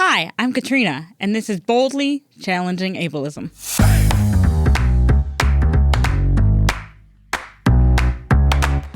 Hi, I'm Katrina, and this is Boldly Challenging Ableism.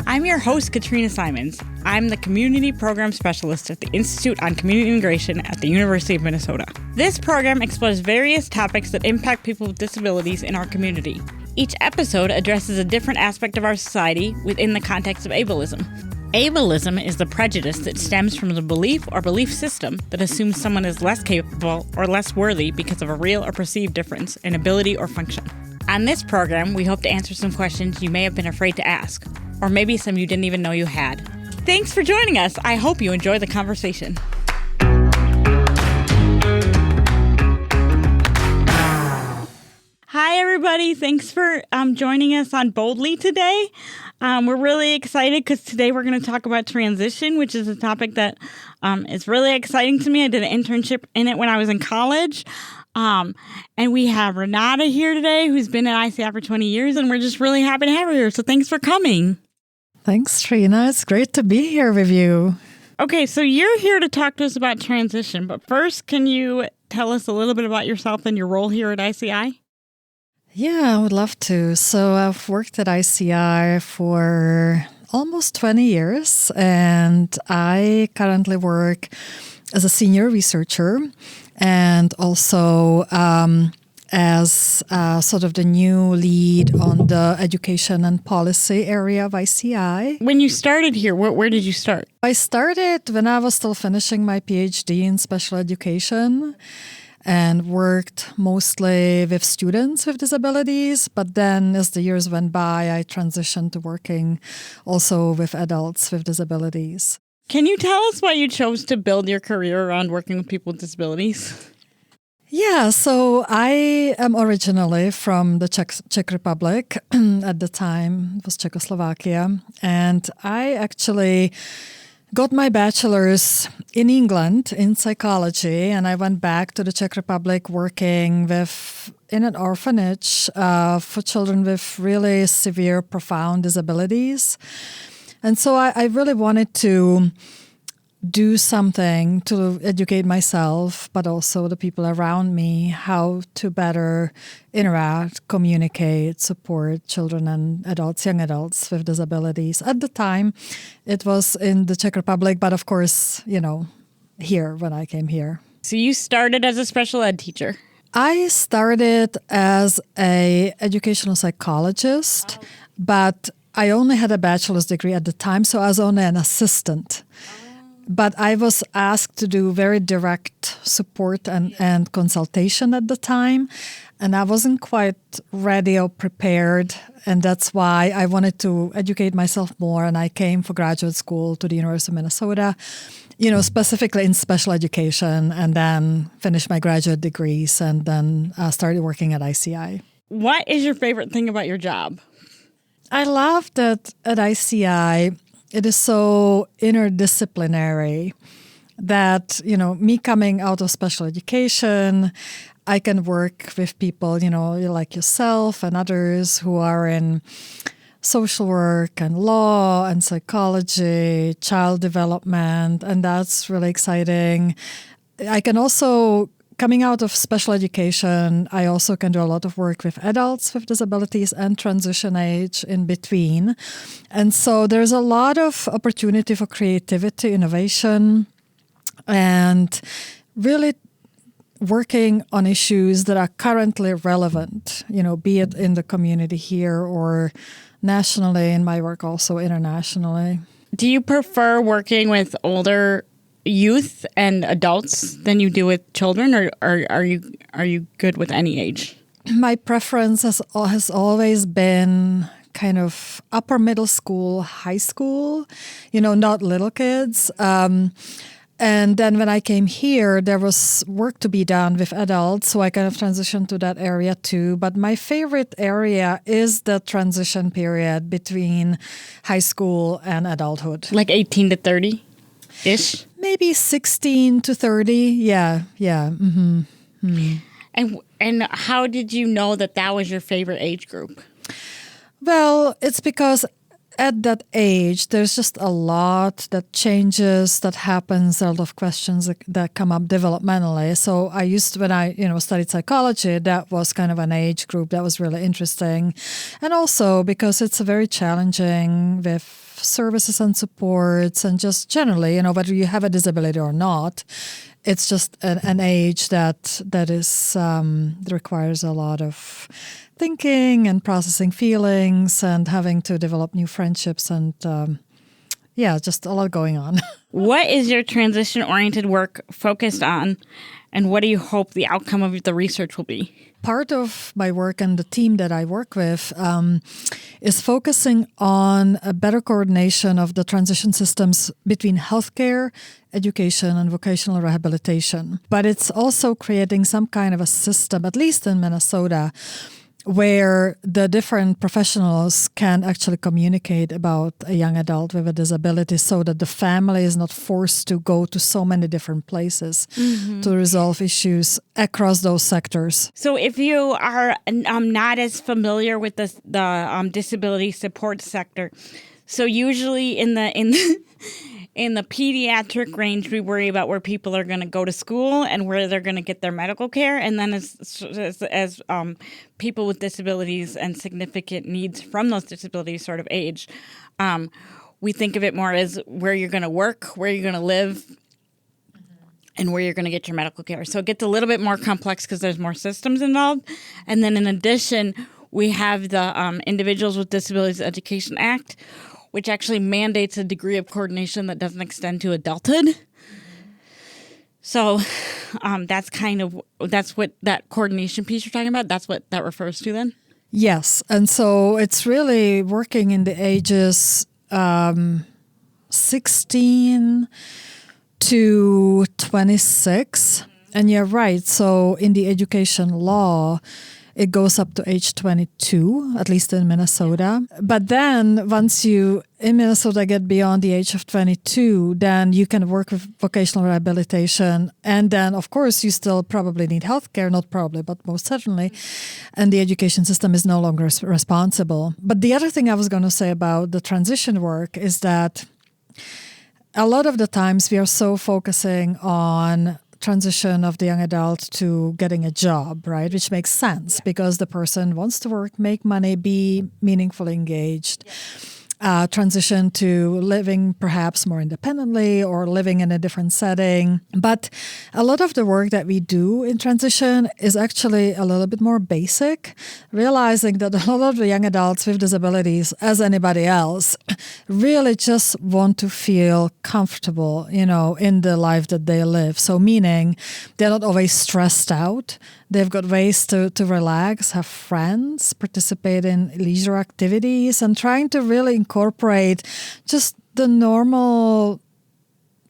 I'm your host, Katrina Simons. I'm the Community Program Specialist at the Institute on Community Integration at the University of Minnesota. This program explores various topics that impact people with disabilities in our community. Each episode addresses a different aspect of our society within the context of ableism. Ableism is the prejudice that stems from the belief or belief system that assumes someone is less capable or less worthy because of a real or perceived difference in ability or function. On this program, we hope to answer some questions you may have been afraid to ask, or maybe some you didn't even know you had. Thanks for joining us. I hope you enjoy the conversation. Hi, everybody. Thanks for joining us on Boldly today. We're really excited because today we're going to talk about transition, which is a topic that is really exciting to me. I did an internship in it when I was in college. And we have Renata here today, who's been at ICI for 20 years, and we're just really happy to have her here. So thanks for coming. Thanks, Trina. It's great to be here with you. Okay, so you're here to talk to us about transition. But first, can you tell us a little bit about yourself and your role here at ICI? Yeah, I would love to. So I've worked at ICI for almost 20 years, and I currently work as a senior researcher and also as sort of the new lead on the education and policy area of ICI. When you started here, where did you start? I started when I was still finishing my PhD in special education and worked mostly with students with disabilities. But then as the years went by, I transitioned to working also with adults with disabilities. Can you tell us why you chose to build your career around working with people with disabilities? Yeah, so I am originally from the Czech Republic. At the time, it was Czechoslovakia. And I actually got my bachelor's in England in psychology, and I went back to the Czech Republic working in an orphanage for children with really severe, profound disabilities. And so I really wanted to do something to educate myself, but also the people around me, how to better interact, communicate, support children and adults, young adults with disabilities. At the time, it was in the Czech Republic, but of course, here when I came here. So you started as a special ed teacher? I started as an educational psychologist, but I only had a bachelor's degree at the time, so I was only an assistant. But I was asked to do very direct support and consultation at the time, and I wasn't quite ready or prepared, and that's why I wanted to educate myself more, and I came for graduate school to the University of Minnesota, specifically in special education, and then finished my graduate degrees, and then started working at ICI. What is your favorite thing about your job? I love that at ICI, it is so interdisciplinary that, me coming out of special education, I can work with people, like yourself and others who are in social work and law and psychology, child development, and that's really exciting. I can also, coming out of special education, I also can do a lot of work with adults with disabilities and transition age in between. And so there's a lot of opportunity for creativity, innovation, and really working on issues that are currently relevant, be it in the community here or nationally, in my work also internationally. Do you prefer working with older youth and adults than you do with children, or are you good with any age? My preference has always been kind of upper middle school, high school, not little kids. And then when I came here, there was work to be done with adults, so I kind of transitioned to that area too. But my favorite area is the transition period between high school and adulthood. Like 18 to 30-ish? Maybe 16 to 30, yeah. Mm-hmm. Mm-hmm. And how did you know that was your favorite age group? Well, it's because at that age, there's just a lot that changes, that happens, a lot of questions that come up developmentally. So when I studied psychology, that was kind of an age group that was really interesting. And also because it's very challenging with services and supports and just generally, whether you have a disability or not, it's just an age that requires a lot of thinking and processing feelings and having to develop new friendships and just a lot going on. What is your transition-oriented work focused on, and what do you hope the outcome of the research will be? Part of my work and the team that I work with is focusing on a better coordination of the transition systems between healthcare, education, and vocational rehabilitation. But it's also creating some kind of a system, at least in Minnesota, where the different professionals can actually communicate about a young adult with a disability so that the family is not forced to go to so many different places to resolve issues across those sectors. So if you are not as familiar with the disability support sector, so usually in the in the pediatric range, we worry about where people are going to go to school and where they're going to get their medical care. And then as people with disabilities and significant needs from those disabilities sort of age, we think of it more as where you're going to work, where you're going to live, and where you're going to get your medical care. So it gets a little bit more complex because there's more systems involved. And then in addition, we have the Individuals with Disabilities Education Act, which actually mandates a degree of coordination that doesn't extend to adulthood. So that's what that coordination piece you're talking about, that's what that refers to then? Yes. And so it's really working in the ages 16 to 26. And you're right. So in the education law, it goes up to age 22, at least in Minnesota. But then once you, in Minnesota, get beyond the age of 22, then you can work with vocational rehabilitation. And then, of course, you still probably need healthcare, not probably, but most certainly. And the education system is no longer responsible. But the other thing I was going to say about the transition work is that a lot of the times we are so focusing on transition of the young adult to getting a job, right? Which makes sense because the person wants to work, make money, be meaningfully engaged. Transition to living perhaps more independently or living in a different setting. But a lot of the work that we do in transition is actually a little bit more basic, realizing that a lot of the young adults with disabilities, as anybody else, really just want to feel comfortable, in the life that they live. So meaning they're not always stressed out. They've got ways to relax, have friends, participate in leisure activities, and trying to really incorporate just the normal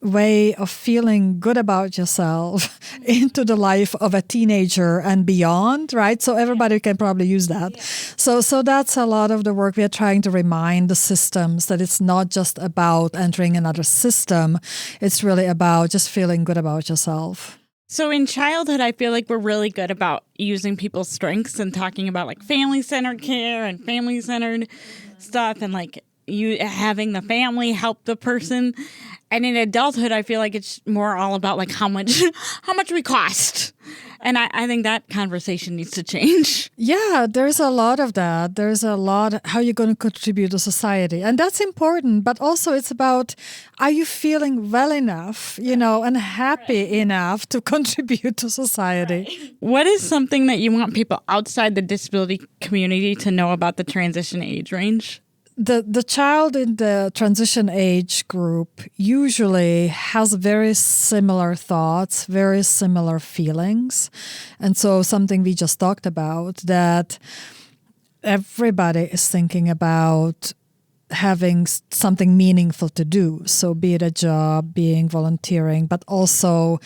way of feeling good about yourself into the life of a teenager and beyond, right? So everybody can probably use that. Yeah. So that's a lot of the work. We are trying to remind the systems that it's not just about entering another system. It's really about just feeling good about yourself. So in childhood, I feel like we're really good about using people's strengths and talking about like family-centered care and family-centered stuff and like you having the family help the person. And in adulthood, I feel like it's more all about like how much we cost. And I think that conversation needs to change. Yeah, there's a lot of that. There's a lot how you're going to contribute to society. And that's important. But also it's about, are you feeling well enough, and happy enough to contribute to society? Right. What is something that you want people outside the disability community to know about the transition age range? The child in the transition age group usually has very similar thoughts, very similar feelings. And so something we just talked about, that everybody is thinking about having something meaningful to do. So be it a job, being volunteering, but also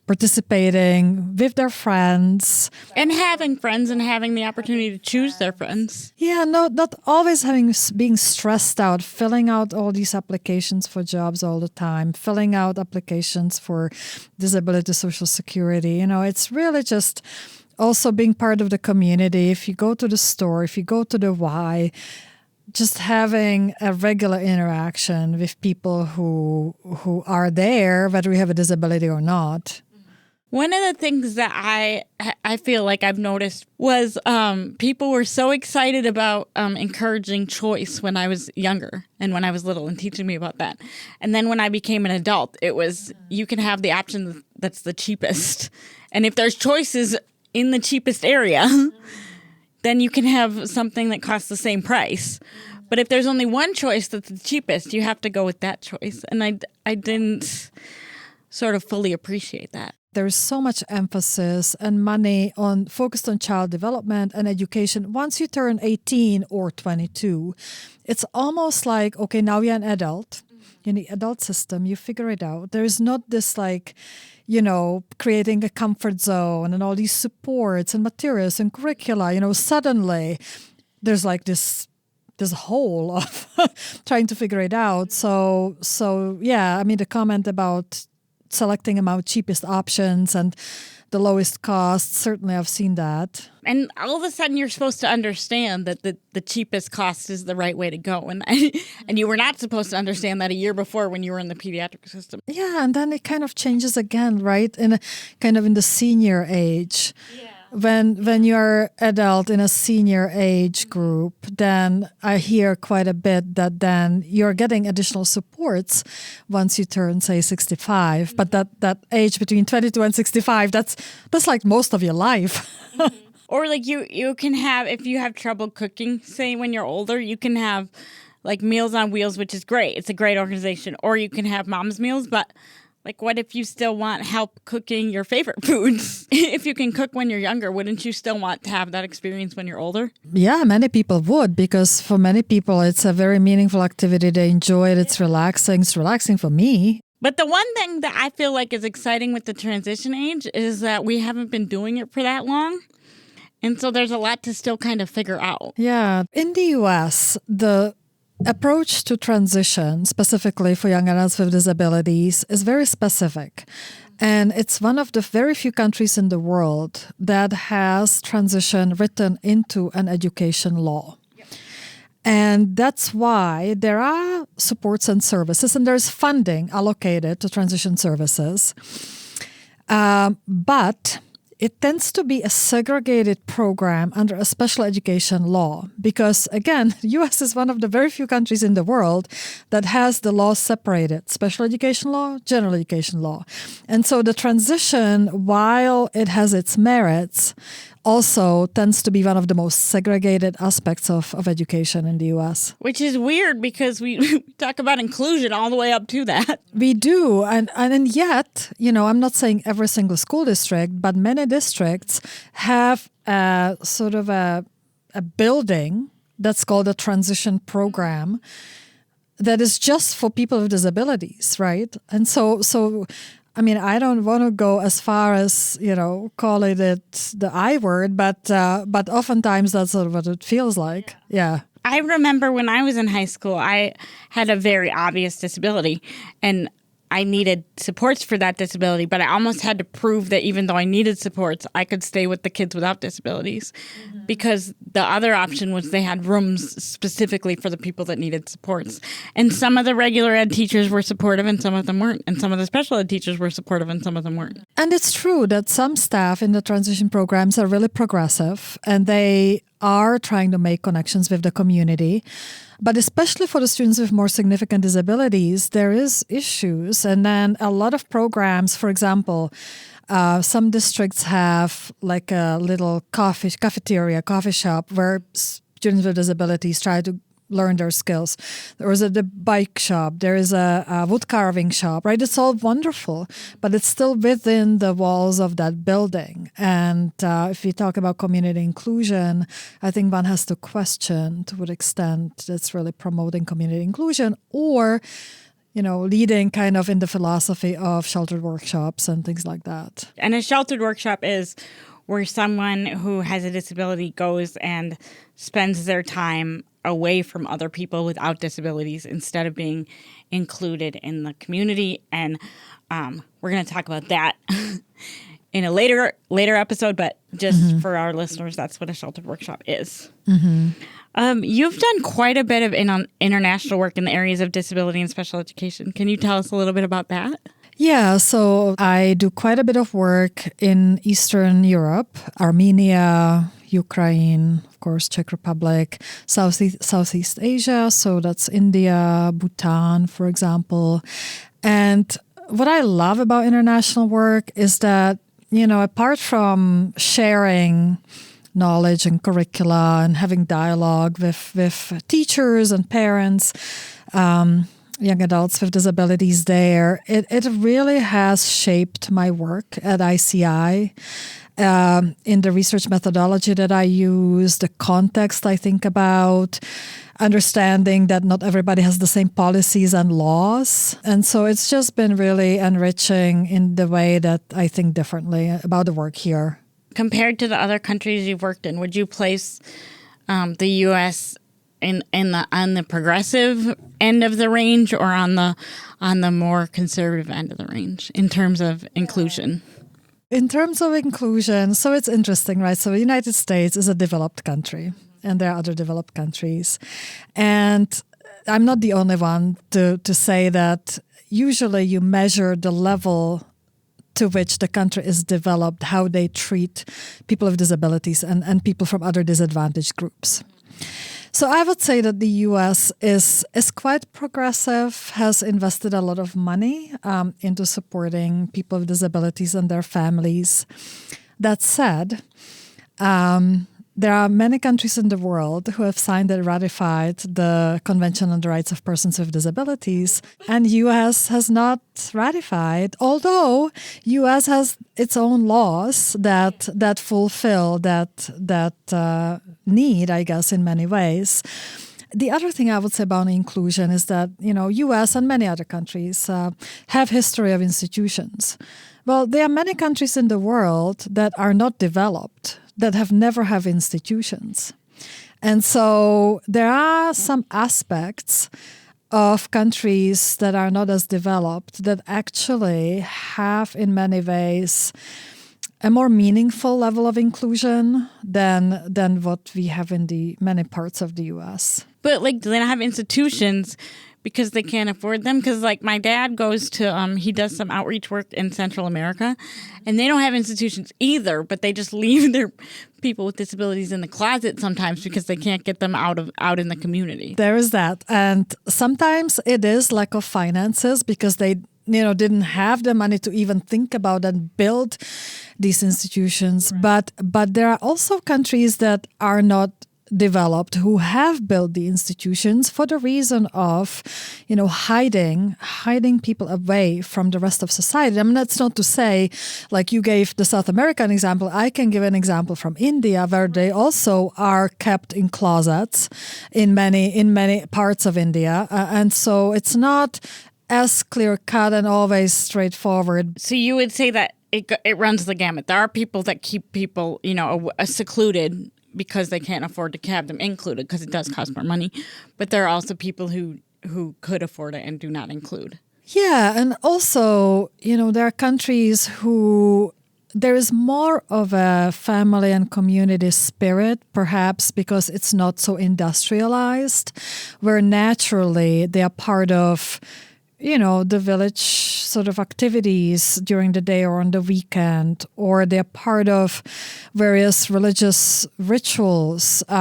participating with their friends. And having friends and having the opportunity to choose their friends. Yeah, not always being stressed out, filling out all these applications for jobs all the time, filling out applications for disability social security. It's really just also being part of the community. If you go to the store, if you go to the Y, just having a regular interaction with people who are there, whether we have a disability or not. One of the things that I feel like I've noticed was people were so excited about encouraging choice when I was younger and when I was little and teaching me about that. And then when I became an adult, it was you can have the option that's the cheapest. And if there's choices in the cheapest area, then you can have something that costs the same price. But if there's only one choice that's the cheapest, you have to go with that choice. And I didn't sort of fully appreciate that. There's so much emphasis and money focused on child development and education. Once you turn 18 or 22, it's almost like, okay, now you're an adult. In the adult system, you figure it out. There is not this creating a comfort zone and all these supports and materials and curricula. Suddenly there's like this hole of trying to figure it out. So yeah, I mean, the comment about selecting among cheapest options and the lowest cost, certainly I've seen that. And all of a sudden you're supposed to understand that the cheapest cost is the right way to go. And you were not supposed to understand that a year before when you were in the pediatric system. Yeah, and then it kind of changes again, right? In the senior age. Yeah. When you're adult in a senior age group, then I hear quite a bit that then you're getting additional supports once you turn, say, 65. But that age between 22 and 65, that's like most of your life. Or like you can have, if you have trouble cooking, say when you're older, you can have like Meals on Wheels, which is great. It's a great organization. Or you can have Mom's Meals, but like, what if you still want help cooking your favorite foods? If you can cook when you're younger, wouldn't you still want to have that experience when you're older? Yeah, many people would, because for many people, it's a very meaningful activity. They enjoy it. It's relaxing. It's relaxing for me. But the one thing that I feel like is exciting with the transition age is that we haven't been doing it for that long. And so there's a lot to still kind of figure out. Yeah. In the U.S., the approach to transition, specifically for young adults with disabilities, is very specific. And it's one of the very few countries in the world that has transition written into an education law. Yep. And that's why there are supports and services, and there's funding allocated to transition services. But it tends to be a segregated program under a special education law because, again, the U.S. is one of the very few countries in the world that has the laws separated: special education law, general education law. And so the transition, while it has its merits, also tends to be one of the most segregated aspects of education in the U.S. Which is weird because we talk about inclusion all the way up to that. We do. And yet, I'm not saying every single school district, but many districts have a sort of a building that's called a transition program that is just for people with disabilities, right? And so I mean, I don't want to go as far as, calling it the I word, but oftentimes that's sort of what it feels like. Yeah. I remember when I was in high school, I had a very obvious disability and I needed supports for that disability, but I almost had to prove that even though I needed supports, I could stay with the kids without disabilities because the other option was they had rooms specifically for the people that needed supports. And some of the regular ed teachers were supportive and some of them weren't. And some of the special ed teachers were supportive and some of them weren't. And it's true that some staff in the transition programs are really progressive and they are trying to make connections with the community. But especially for the students with more significant disabilities, there is issues. And then a lot of programs, for example, some districts have like a little coffee shop where students with disabilities try to learn their skills. There is the bike shop. There is a wood carving shop, right? It's all wonderful, but it's still within the walls of that building. And if we talk about community inclusion, I think one has to question to what extent it's really promoting community inclusion or, leading kind of in the philosophy of sheltered workshops and things like that. And a sheltered workshop is where someone who has a disability goes and spends their time away from other people without disabilities instead of being included in the community. And we're going to talk about that in a later episode, but just for our listeners, that's what a sheltered workshop is. You've done quite a bit of international work in the areas of disability and special education. Can you tell us a little bit about that? Yeah, so I do quite a bit of work in Eastern Europe, Armenia, Ukraine, of course, Czech Republic, Southeast Asia. So that's India, Bhutan, for example. And what I love about international work is that, apart from sharing knowledge and curricula and having dialogue with teachers and parents, young adults with disabilities there, it really has shaped my work at ICI. In the research methodology that I use, the context I think about, understanding that not everybody has the same policies and laws. And so it's just been really enriching in the way that I think differently about the work here. Compared to the other countries you've worked in, would you place the U.S. on the progressive end of the range or on the more conservative end of the range in terms of inclusion? In terms of inclusion, so it's interesting, right? So the United States is a developed country, and there are other developed countries. And I'm not the only one to say that usually you measure the level to which the country is developed, how they treat people with disabilities and people from other disadvantaged groups. So I would say that the U.S. is quite progressive, has invested a lot of money into supporting people with disabilities and their families. That said, there are many countries in the world who have signed and ratified the Convention on the Rights of Persons with Disabilities, and U.S. has not ratified, although U.S. has its own laws that fulfill that need, I guess, in many ways. The other thing I would say about inclusion is that, U.S. and many other countries have history of institutions. Well, there are many countries in the world that are not developed, that have never have institutions. And so there are some aspects of countries that are not as developed that actually have in many ways a more meaningful level of inclusion than what we have in the many parts of the US. But do they not have institutions because they can't afford them? Because my dad goes to, he does some outreach work in Central America, and they don't have institutions either, but they just leave their people with disabilities in the closet sometimes because they can't get them out in the community. There is that. And sometimes it is lack of finances because they didn't have the money to even think about and build these institutions. Right. But there are also countries that are not developed who have built the institutions for the reason of, hiding people away from the rest of society. I mean, that's not to say, you gave the South American example, I can give an example from India where they also are kept in closets in many parts of India. And so it's not as clear-cut and always straightforward. So you would say that it runs the gamut. There are people that keep people, secluded because they can't afford to have them included because it does cost more money. But there are also people who could afford it and do not include. Yeah, and also, there are countries who there is more of a family and community spirit, perhaps because it's not so industrialized, where naturally they are part of the village sort of activities during the day or on the weekend, or they're part of various religious rituals. They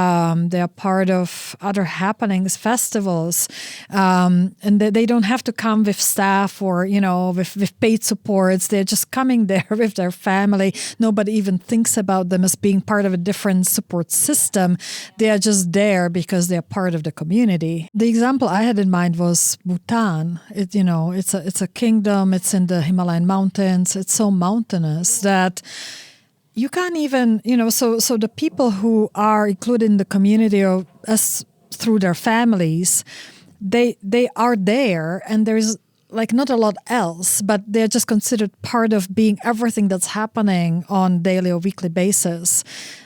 are part of other happenings, festivals, and they don't have to come with staff or, with paid supports. They're just coming there with their family. Nobody even thinks about them as being part of a different support system. They are just there because they're part of the community. The example I had in mind was Bhutan. It's a kingdom. It's in the Himalayan mountains. It's so mountainous that you can't even, so the people who are included in the community or as through their families, they are there, and there's not a lot else, but they're just considered part of being everything that's happening on daily or weekly basis.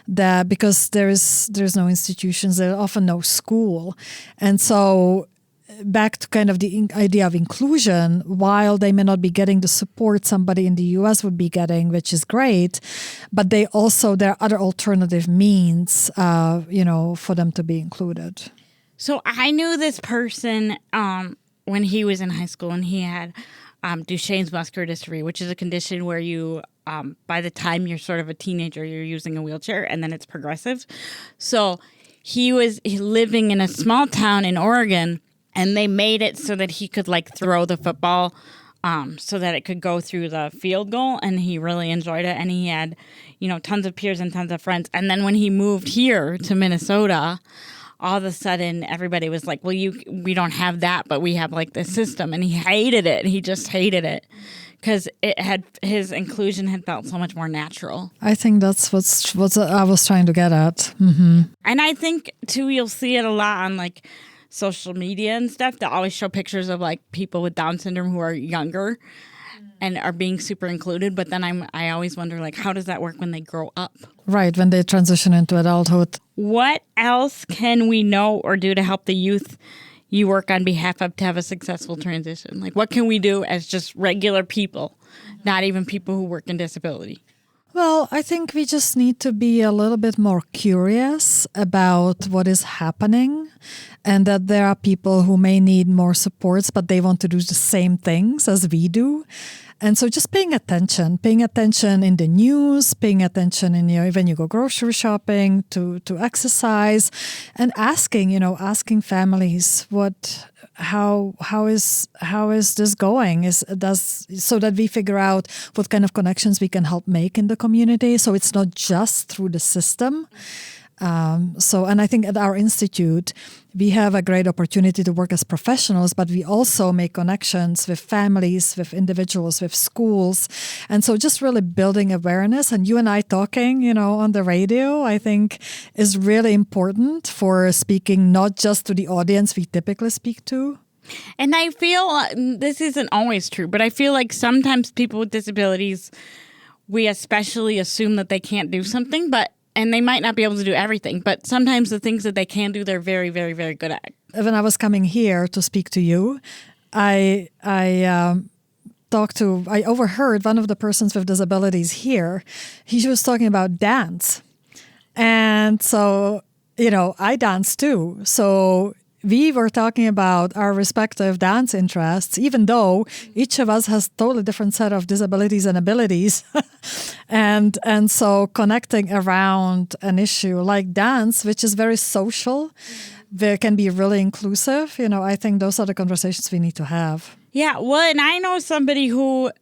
That because there's no institutions, there's often no school, and so back to kind of the idea of inclusion, while they may not be getting the support somebody in the US would be getting, which is great, but there are other alternative means, for them to be included. So I knew this person when he was in high school, and he had Duchenne's muscular dystrophy, which is a condition where you, by the time you're sort of a teenager, you're using a wheelchair, and then it's progressive. So he was living in a small town in Oregon, and they made it so that he could throw the football so that it could go through the field goal, and he really enjoyed it. And he had, tons of peers and tons of friends. And then when he moved here to Minnesota, all of a sudden everybody was like, well, we don't have that, but we have this system. And he hated it. He just hated it because his inclusion had felt so much more natural. I think that's what I was trying to get at. Mm-hmm. And I think too, you'll see it a lot on social media and stuff that always show pictures of people with Down syndrome who are younger and are being super included. But then I always wonder how does that work when they grow up? Right, when they transition into adulthood. What else can we know or do to help the youth you work on behalf of to have a successful transition? What can we do as just regular people, not even people who work in disability? Well, I think we just need to be a little bit more curious about what is happening, and that there are people who may need more supports, but they want to do the same things as we do. And so just paying attention in the news, paying attention in when you go grocery shopping, to exercise, and asking families how is this going? So that we figure out what kind of connections we can help make in the community. So it's not just through the system. And I think at our institute, we have a great opportunity to work as professionals, but we also make connections with families, with individuals, with schools. And so just really building awareness, and you and I talking, on the radio, I think is really important for speaking not just to the audience we typically speak to. And I feel this isn't always true, but I feel sometimes people with disabilities, we especially assume that they can't do something, and they might not be able to do everything, but sometimes the things that they can do, they're very, very, very good at. When I was coming here to speak to you, I overheard one of the persons with disabilities here. He was talking about dance. And so, I dance too. So we were talking about our respective dance interests, even though each of us has totally different set of disabilities and abilities. and so connecting around an issue like dance, which is very social, there can be really inclusive. I think those are the conversations we need to have. Yeah, well, and I know somebody who,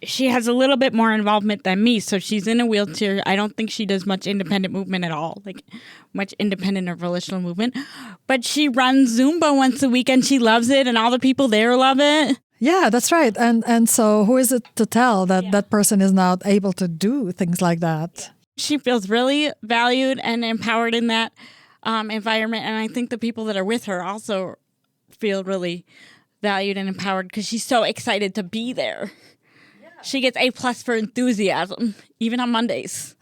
she has a little bit more involvement than me. So she's in a wheelchair. I don't think she does much independent movement at all, much independent or volitional movement. But she runs Zumba once a week and she loves it, and all the people there love it. Yeah, that's right. And so who is it to tell that that person is not able to do things like that? She feels really valued and empowered in that environment. And I think the people that are with her also feel really valued and empowered because she's so excited to be there. Yeah. She gets A+ for enthusiasm, even on Mondays.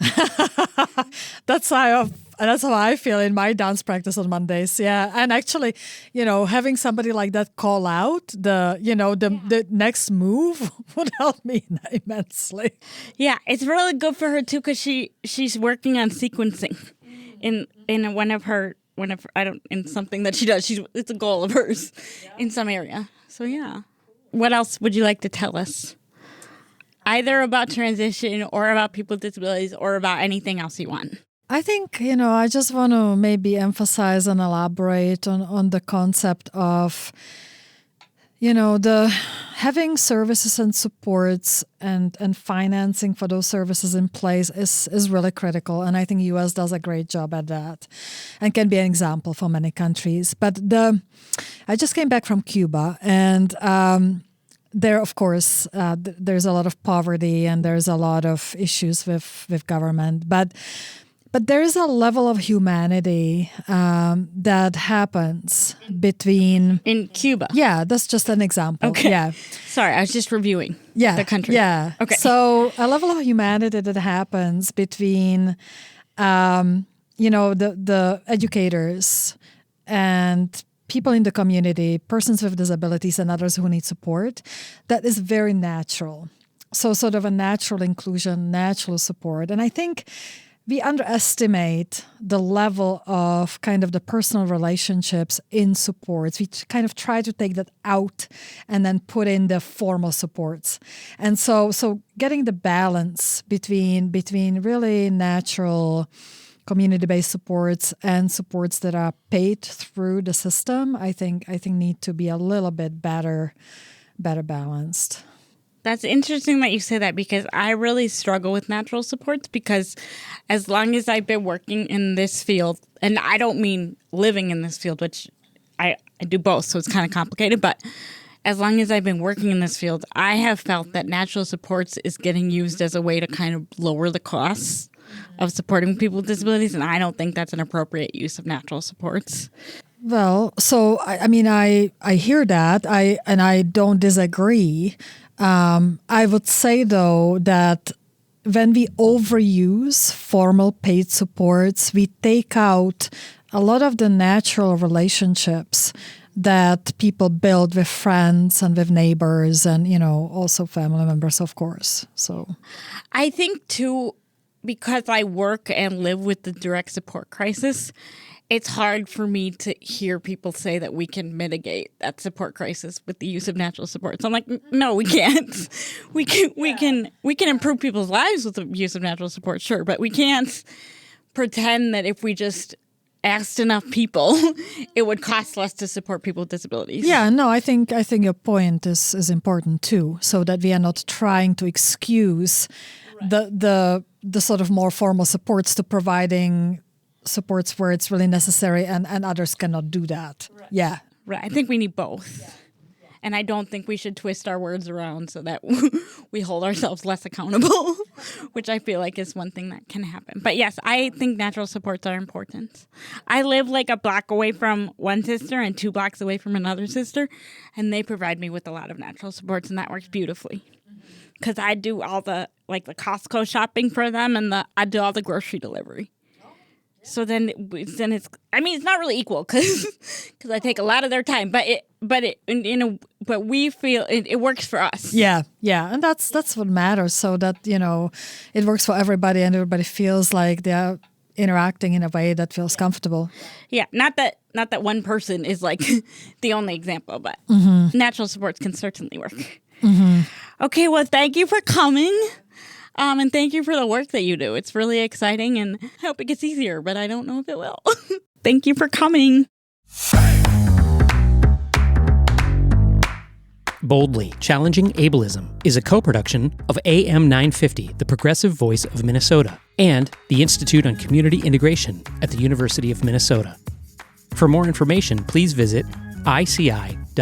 That's how I feel in my dance practice on Mondays. Yeah, and actually, having somebody like that call out the next move would help me immensely. Yeah, it's really good for her too because she's working on sequencing in something that she does. It's a goal of hers in some area. So yeah. What else would you like to tell us? Either about transition or about people with disabilities or about anything else you want. I think, I just want to maybe emphasize and elaborate on the concept of, the having services and supports and financing for those services in place is really critical. And I think U.S. does a great job at that and can be an example for many countries. But I just came back from Cuba, and there, of course, there's a lot of poverty and there's a lot of issues with government. But there is a level of humanity that happens between... In Cuba? Yeah, that's just an example. Okay. Yeah. Sorry, I was just reviewing the country. Yeah. Okay. So a level of humanity that happens between, the educators and people in the community, persons with disabilities and others who need support, that is very natural. So sort of a natural inclusion, natural support. And I think we underestimate the level of kind of the personal relationships in supports. We kind of try to take that out and then put in the formal supports. And so getting the balance between really natural community-based supports and supports that are paid through the system, I think need to be a little bit better balanced. That's interesting that you say that, because I really struggle with natural supports, because as long as I've been working in this field, and I don't mean living in this field, which I do both, so it's kind of complicated, but as long as I've been working in this field, I have felt that natural supports is getting used as a way to kind of lower the costs of supporting people with disabilities, and I don't think that's an appropriate use of natural supports. Well, so I mean, I hear that, and I don't disagree. I would say, though, that when we overuse formal paid supports, we take out a lot of the natural relationships that people build with friends and with neighbors and, also family members, of course. So I think, too, because I work and live with the direct support crisis, it's hard for me to hear people say that we can mitigate that support crisis with the use of natural supports. I'm like, no, we can't. We can improve people's lives with the use of natural support, sure, but we can't pretend that if we just asked enough people, it would cost less to support people with disabilities. Yeah, no, I think your point is important too, so that we are not trying to excuse the sort of more formal supports to providing supports where it's really necessary and others cannot do that. Right. Yeah. Right. I think we need both. Yeah. And I don't think we should twist our words around so that we hold ourselves less accountable, which I feel like is one thing that can happen. But yes, I think natural supports are important. I live like a block away from one sister and 2 blocks away from another sister, and they provide me with a lot of natural supports, and that works beautifully. Because I do all the Costco shopping for them, and I do all the grocery delivery. So then it's, I mean, it's not really equal because I take a lot of their time, but we feel it works for us. Yeah, and that's what matters. So that it works for everybody, and everybody feels like they are interacting in a way that feels comfortable. Yeah, not that one person is like the only example, but natural supports can certainly work. Mm-hmm. Okay, well, thank you for coming. And thank you for the work that you do. It's really exciting, and I hope it gets easier, but I don't know if it will. Thank you for coming. Boldly Challenging Ableism is a co-production of AM 950, the progressive voice of Minnesota, and the Institute on Community Integration at the University of Minnesota. For more information, please visit ici.umn.edu.